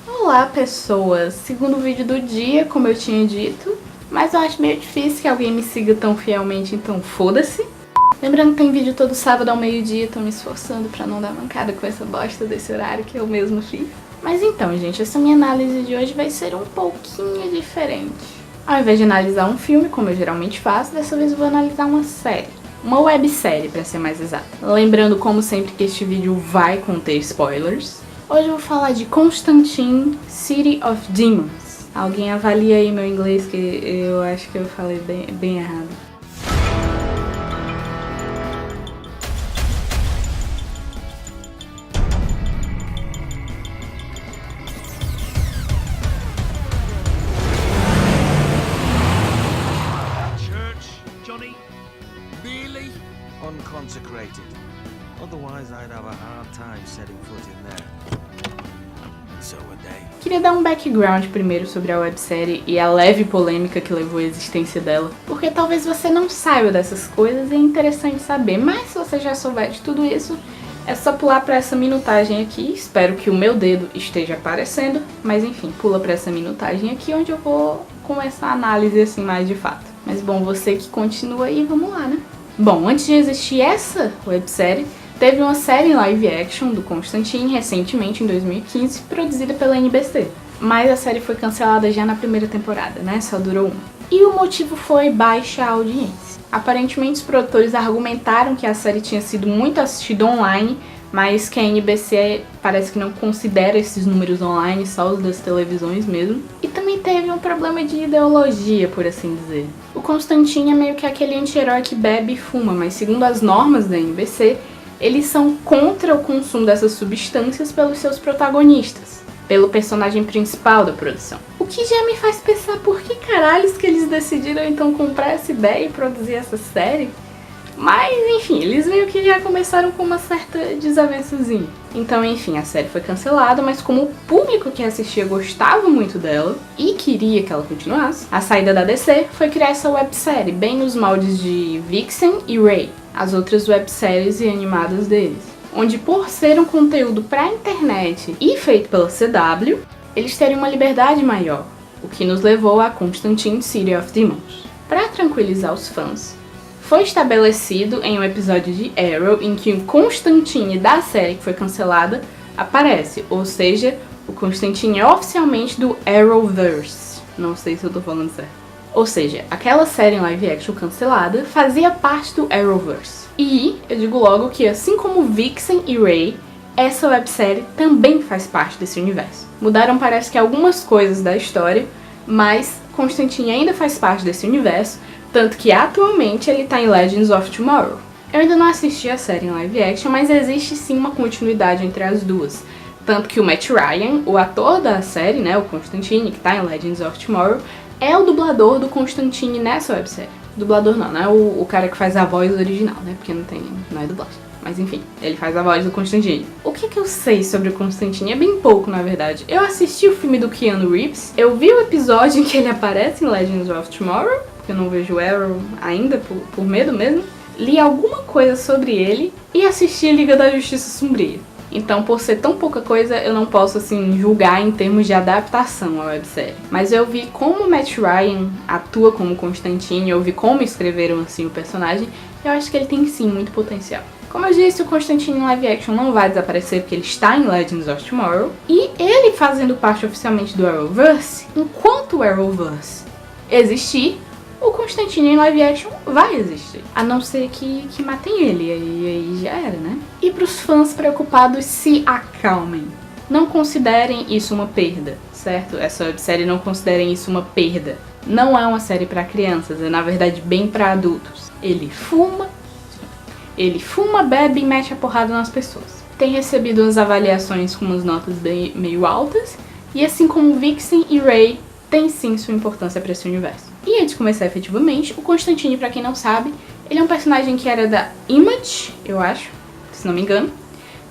Olá pessoas, segundo vídeo do dia, como eu tinha dito, mas eu acho meio difícil que alguém me siga tão fielmente, então foda-se. Lembrando que tem vídeo todo sábado ao meio-dia, tô me esforçando pra não dar mancada com essa bosta desse horário que eu mesmo fiz. Mas então, gente, essa minha análise de hoje vai ser um pouquinho diferente. Ao invés de analisar um filme, como eu geralmente faço, dessa vez eu vou analisar uma série. Uma websérie, pra ser mais exata. Lembrando, como sempre, que este vídeo vai conter spoilers. Hoje eu vou falar de Constantine, City of Demons. Alguém avalia aí meu inglês, que eu acho que eu falei bem errado. Unconsecrated. Otherwise, I'd have a hard time setting foot in there. So would they. Queria dar um background primeiro sobre a websérie e a leve polêmica que levou à existência dela, porque talvez você não saiba dessas coisas e é interessante saber, mas se você já souber de tudo isso, é só pular pra essa minutagem aqui. Espero que o meu dedo esteja aparecendo, mas enfim, pula pra essa minutagem aqui onde eu vou começar a análise assim mais de fato. Mas bom, você que continua aí, vamos lá, né? Bom, antes de existir essa websérie, teve uma série em live action do Constantine recentemente, em 2015, produzida pela NBC. Mas a série foi cancelada já na primeira temporada, né? Só durou uma. E o motivo foi baixa audiência. Aparentemente, os produtores argumentaram que a série tinha sido muito assistida online, mas que a NBC parece que não considera esses números online, só os das televisões mesmo. E também teve um problema de ideologia, por assim dizer. O Constantine é meio que aquele anti-herói que bebe e fuma, mas segundo as normas da NBC, eles são contra o consumo dessas substâncias pelos seus protagonistas, pelo personagem principal da produção. O que já me faz pensar por que caralhos que eles decidiram então comprar essa ideia e produzir essa série? Mas, enfim, eles meio que já começaram com uma certa desavençazinha. Então, enfim, a série foi cancelada, mas como o público que assistia gostava muito dela e queria que ela continuasse, a saída da DC foi criar essa websérie, bem nos moldes de Vixen e Ray, as outras webséries e animadas deles. Onde, por ser um conteúdo pra internet e feito pela CW, eles teriam uma liberdade maior, o que nos levou a Constantine City of Demons. Pra tranquilizar os fãs, foi estabelecido em um episódio de Arrow em que o Constantine da série que foi cancelada aparece, ou seja, o Constantine é oficialmente do Arrowverse. Não sei se eu tô falando certo. Ou seja, aquela série em live action cancelada fazia parte do Arrowverse. E eu digo logo que, assim como Vixen e Ray, essa websérie também faz parte desse universo. Mudaram, parece que, algumas coisas da história, mas Constantine ainda faz parte desse universo, tanto que atualmente ele tá em Legends of Tomorrow. Eu ainda não assisti a série em live action, mas existe sim uma continuidade entre as duas. Tanto que o Matt Ryan, o ator da série, né, o Constantine, que tá em Legends of Tomorrow, é o dublador do Constantine nessa websérie. Dublador não, né? O cara que faz a voz original, né? Porque não é dublagem. Mas enfim, ele faz a voz do Constantine. O que eu sei sobre o Constantine? É bem pouco, na verdade. Eu assisti o filme do Keanu Reeves, eu vi o episódio em que ele aparece em Legends of Tomorrow, porque eu não vejo Arrow ainda, por medo mesmo. Li alguma coisa sobre ele e assisti a Liga da Justiça Sombria. Então, por ser tão pouca coisa, eu não posso, assim, julgar em termos de adaptação à websérie. Mas eu vi como o Matt Ryan atua como Constantine, eu vi como escreveram, assim, o personagem, e eu acho que ele tem, sim, muito potencial. Como eu disse, o Constantine em live action não vai desaparecer porque ele está em Legends of Tomorrow, e ele fazendo parte oficialmente do Arrowverse, enquanto o Arrowverse existir, o Constantine em live action vai existir. A não ser que matem ele, aí já era, né? E pros fãs preocupados, se acalmem. Não considerem isso uma perda, certo? Essa websérie, não considerem isso uma perda. Não é uma série pra crianças, é na verdade bem pra adultos. Ele fuma, bebe e mete a porrada nas pessoas. Tem recebido umas avaliações com umas notas meio altas, e assim como Vixen e Ray, tem sim sua importância pra esse universo. E antes de começar efetivamente, o Constantine, pra quem não sabe, ele é um personagem que era da Image, eu acho, se não me engano,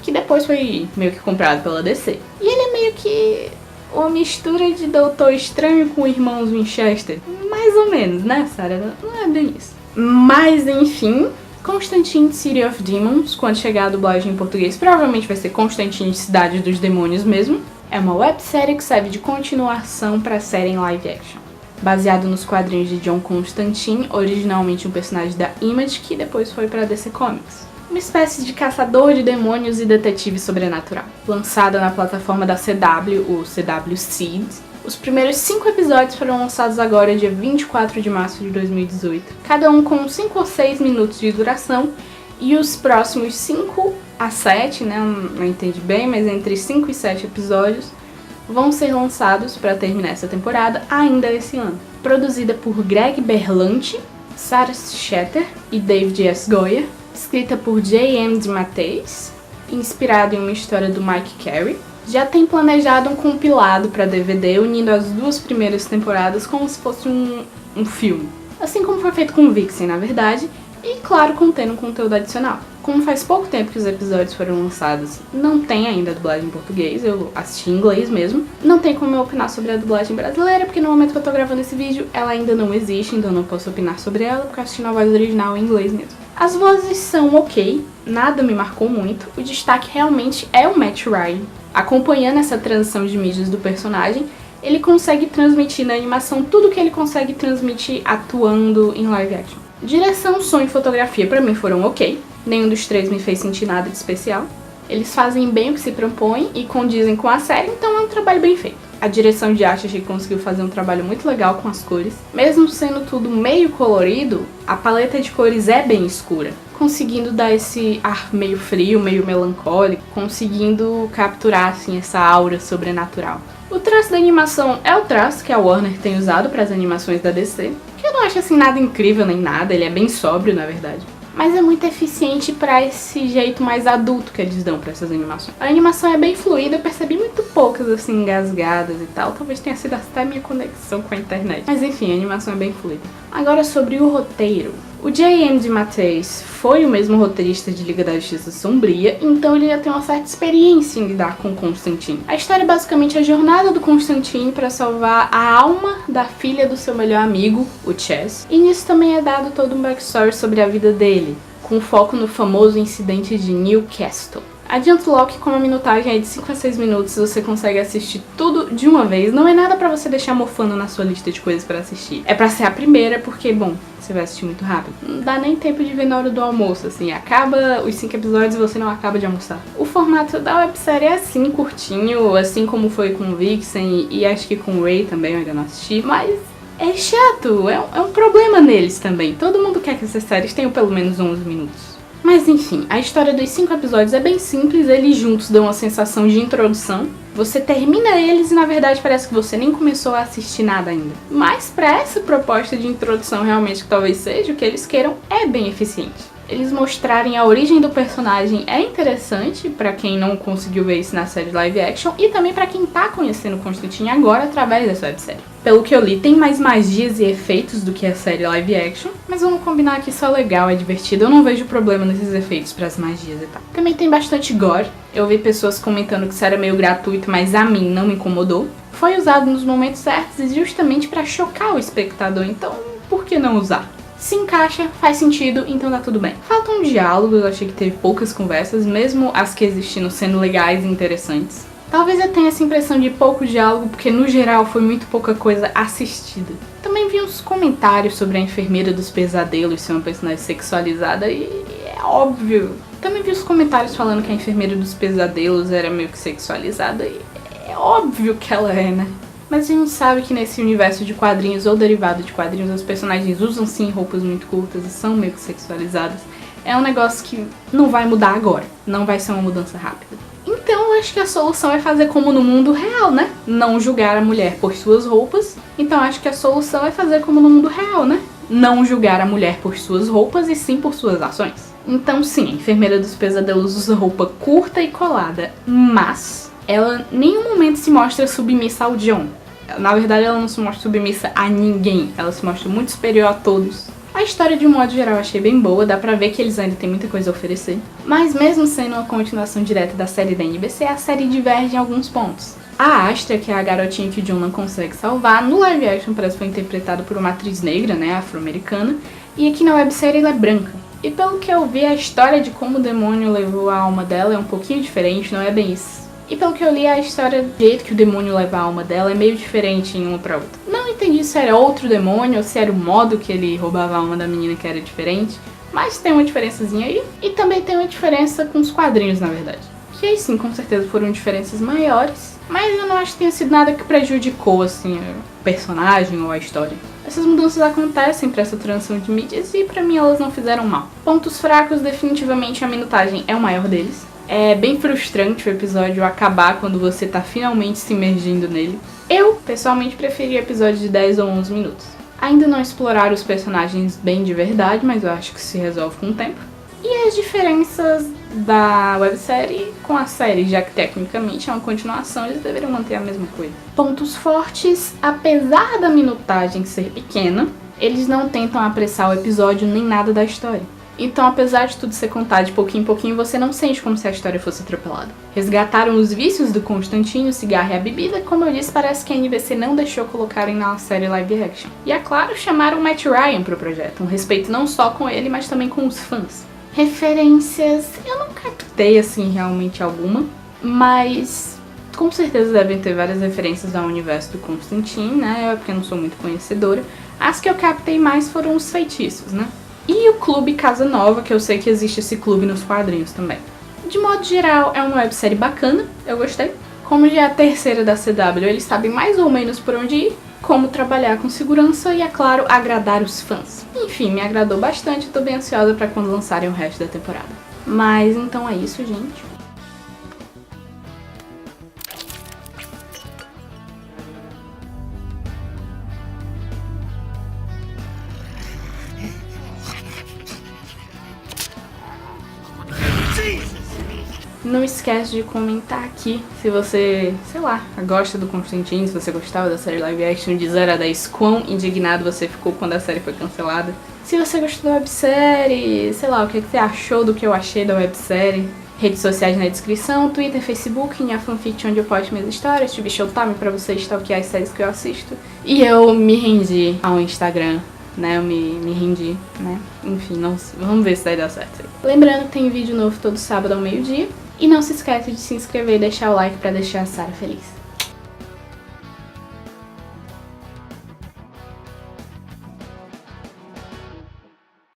que depois foi meio que comprado pela DC. E ele é meio que uma mistura de Doutor Estranho com Irmãos Winchester. Mais ou menos, né, Sarah? Não é bem isso. Mas, enfim, Constantine City of Demons, quando chegar a dublagem em português, provavelmente vai ser Constantine Cidade dos Demônios mesmo. É uma websérie que serve de continuação para a série em live action. Baseado nos quadrinhos de John Constantine, originalmente um personagem da Image, que depois foi para DC Comics. Uma espécie de caçador de demônios e detetive sobrenatural. Lançada na plataforma da CW, o CW Seed, os primeiros 5 episódios foram lançados agora, dia 24 de março de 2018. Cada um com 5 ou 6 minutos de duração, e os próximos 5 a 7, né, não entendi bem, mas entre 5 e 7 episódios, vão ser lançados para terminar essa temporada ainda esse ano. Produzida por Greg Berlanti, Sarah Schechter e David S. Goyer, escrita por J.M. DeMatteis, inspirado em uma história do Mike Carey. Já tem planejado um compilado para DVD unindo as 2 primeiras temporadas como se fosse um filme. Assim como foi feito com Vixen, na verdade, e claro, contendo um conteúdo adicional. Como faz pouco tempo que os episódios foram lançados, não tem ainda a dublagem em português, eu assisti em inglês mesmo. Não tem como eu opinar sobre a dublagem brasileira, porque no momento que eu tô gravando esse vídeo, ela ainda não existe, então eu não posso opinar sobre ela, porque eu assisti na voz original em inglês mesmo. As vozes são ok, nada me marcou muito, o destaque realmente é o Matt Ryan. Acompanhando essa transição de mídias do personagem, ele consegue transmitir na animação tudo o que ele consegue transmitir atuando em live action. Direção, som e fotografia pra mim foram ok, nenhum dos 3 me fez sentir nada de especial. Eles fazem bem o que se propõem e condizem com a série, então é um trabalho bem feito. A direção de arte achei que conseguiu fazer um trabalho muito legal com as cores. Mesmo sendo tudo meio colorido, a paleta de cores é bem escura, conseguindo dar esse ar meio frio, meio melancólico, conseguindo capturar assim essa aura sobrenatural. O traço da animação é o traço que a Warner tem usado para as animações da DC, que eu não acho assim nada incrível nem nada, ele é bem sóbrio na verdade. Mas é muito eficiente para esse jeito mais adulto que eles dão para essas animações. A animação é bem fluida, eu percebi muito poucas assim engasgadas e tal, talvez tenha sido até minha conexão com a internet. Mas enfim, a animação é bem fluida. Agora sobre o roteiro. O J.M. DeMatteis foi o mesmo roteirista de Liga da Justiça Sombria, então ele já tem uma certa experiência em lidar com Constantine. A história é basicamente a jornada do Constantine para salvar a alma da filha do seu melhor amigo, o Chess. E nisso também é dado todo um backstory sobre a vida dele, com foco no famoso incidente de Newcastle. Adianto logo que como a minutagem é de 5 a 6 minutos, você consegue assistir tudo de uma vez. Não é nada pra você deixar mofando na sua lista de coisas pra assistir. É pra ser a primeira, porque, bom, você vai assistir muito rápido. Não dá nem tempo de ver na hora do almoço, assim. Acaba os 5 episódios e você não acaba de almoçar. O formato da websérie é assim, curtinho, assim como foi com Vixen e acho que com Ray também, eu ainda não assisti. Mas é chato, é um problema neles também. Todo mundo quer que essas séries tenham pelo menos 11 minutos. Mas enfim, a história dos 5 episódios é bem simples, eles juntos dão uma sensação de introdução. Você termina eles e na verdade parece que você nem começou a assistir nada ainda. Mas pra essa proposta de introdução realmente que talvez seja o que eles queiram, é bem eficiente. Eles mostrarem a origem do personagem é interessante pra quem não conseguiu ver isso na série live action e também pra quem tá conhecendo Constantine agora através dessa websérie. Pelo que eu li, tem mais magias e efeitos do que a série live action, mas vamos combinar que isso é legal, é divertido, eu não vejo problema nesses efeitos pras magias e tal. Também tem bastante gore, eu vi pessoas comentando que isso era meio gratuito, mas a mim não me incomodou. Foi usado nos momentos certos e justamente pra chocar o espectador, então por que não usar? Se encaixa, faz sentido, então tá tudo bem. Faltam diálogos, eu achei que teve poucas conversas, mesmo as que existiram sendo legais e interessantes. Talvez eu tenha essa impressão de pouco diálogo, porque no geral foi muito pouca coisa assistida. Também vi uns comentários sobre a enfermeira dos pesadelos ser uma personagem sexualizada e é óbvio. Também vi os comentários falando que a enfermeira dos pesadelos era meio que sexualizada e é óbvio que ela é, né? Mas a gente sabe que nesse universo de quadrinhos ou derivado de quadrinhos, os personagens usam sim roupas muito curtas e são meio que sexualizadas. É um negócio que não vai mudar agora, não vai ser uma mudança rápida. Então eu acho que a solução é fazer como no mundo real, né? Não julgar a mulher por suas roupas. Então acho que a solução é fazer como no mundo real, né? Não julgar a mulher por suas roupas e sim por suas ações. Então sim, a enfermeira dos pesadelos usa roupa curta e colada, mas ela em nenhum momento se mostra submissa ao John. Na verdade, ela não se mostra submissa a ninguém, ela se mostra muito superior a todos. A história, de um modo geral, eu achei bem boa, dá pra ver que eles ainda têm muita coisa a oferecer. Mas mesmo sendo uma continuação direta da série da NBC, a série diverge em alguns pontos. A Astra, que é a garotinha que o John não consegue salvar, no live action parece que foi interpretada por uma atriz negra, né, afro-americana, e aqui na websérie ela é branca. E pelo que eu vi, a história de como o demônio levou a alma dela é um pouquinho diferente, não é bem isso. E pelo que eu li, a história do jeito que o demônio leva a alma dela é meio diferente em uma pra outra. Não entendi se era outro demônio ou se era o modo que ele roubava a alma da menina que era diferente, mas tem uma diferençazinha aí. E também tem uma diferença com os quadrinhos, na verdade. Que aí sim, com certeza foram diferenças maiores, mas eu não acho que tenha sido nada que prejudicou, assim, o personagem ou a história. Essas mudanças acontecem para essa transição de mídias e pra mim elas não fizeram mal. Pontos fracos, definitivamente a minutagem é o maior deles. É bem frustrante o episódio acabar quando você tá finalmente se imergindo nele. Eu, pessoalmente, preferi episódios de 10 ou 11 minutos. Ainda não exploraram os personagens bem de verdade, mas eu acho que se resolve com o tempo. E as diferenças da websérie com a série, já que tecnicamente é uma continuação, eles deveriam manter a mesma coisa. Pontos fortes, apesar da minutagem ser pequena, eles não tentam apressar o episódio nem nada da história. Então, apesar de tudo ser contado de pouquinho em pouquinho, você não sente como se a história fosse atropelada. Resgataram os vícios do Constantine, o cigarro e a bebida. Como eu disse, parece que a NBC não deixou colocarem na série live action. E, é claro, chamaram o Matt Ryan pro projeto. Um respeito não só com ele, mas também com os fãs. Referências, eu não captei, assim, realmente alguma. Mas, com certeza devem ter várias referências ao universo do Constantine, né? Porque eu não sou muito conhecedora. As que eu captei mais foram os feitiços, né? E o Clube Casa Nova, que eu sei que existe esse clube nos quadrinhos também. De modo geral, é uma websérie bacana, eu gostei. Como já é a terceira da CW, eles sabem mais ou menos por onde ir, como trabalhar com segurança e, é claro, agradar os fãs. Enfim, me agradou bastante e tô bem ansiosa pra quando lançarem o resto da temporada. Mas então é isso, gente. Não esquece de comentar aqui se você, sei lá, gosta do Constantine, se você gostava da série live action, de 0 a 10, quão indignado você ficou quando a série foi cancelada. Se você gostou da websérie, sei lá, o que você achou do que eu achei da websérie. Redes sociais na descrição, Twitter, Facebook, minha fanfic onde eu posto minhas histórias, TV Showtime pra você stalkear as séries que eu assisto. E eu me rendi ao Instagram, né, eu me rendi, né, enfim, não, vamos ver se vai dar certo. Lembrando que tem vídeo novo todo sábado ao meio-dia. E não se esqueça de se inscrever e deixar o like pra deixar a Sarah feliz.